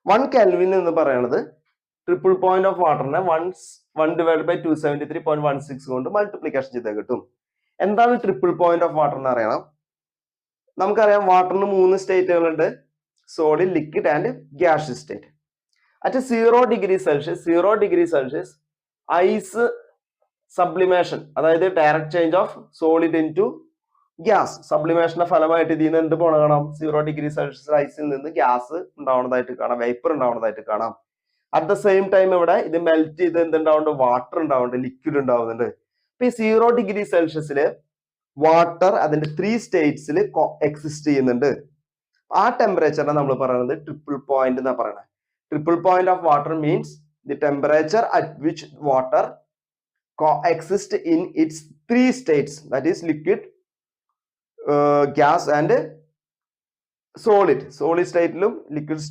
1 kelvin എന്ന് പറയുന്നത് triple point of വാട്ടറിനെ 1/273.16 കൊണ്ട് മൾട്ടിപ്ലിക്കേഷൻ ചെയ്താൽ കിട്ടും. എന്താണ് ട്രിപ്പിൾ പോയിന്റ് ഓഫ് വാട്ടർ എന്ന് അറിയണം. നമുക്കറിയാം വാട്ടറിന് 3 സ്റ്റേറ്റുകളുണ്ട്, solid, liquid and gas state. At 0°C ice sublimation, അതായത് direct change of solid into gas, സബ്ലിമേഷന്റെ ഫലമായിട്ട് ഇതിൽ നിന്ന് എന്ത് പോണ കാണാം, 0°C ഐസിൽ നിന്ന് ഗ്യാസ് ഉണ്ടാവുന്നതായിട്ട് കാണാം, വേപ്പർ ഉണ്ടാവുന്നതായിട്ട് കാണാം. അറ്റ് ദ സെയിം ടൈം ഇവിടെ ഇത് മെൽറ്റ് ചെയ്ത് എന്തുണ്ടാവുന്നുണ്ട്, വാട്ടർ ഉണ്ടാവുന്നുണ്ട്, ലിക്വിഡ് ഉണ്ടാവുന്നുണ്ട്. അപ്പൊ ഈ 0°C വാട്ടർ അതിന്റെ 3 സ്റ്റേറ്റ്സിൽ എക്സിസ്റ്റ് ചെയ്യുന്നുണ്ട്. ആ ടെമ്പറേച്ചറിനെ നമ്മൾ പറയുന്നത് ട്രിപ്പിൾ പോയിന്റ് എന്നാ പറയുന്നത്. Triple point of water means the temperature at which water coexist in its 3 states, that is liquid, gas and solid state ലും liquid state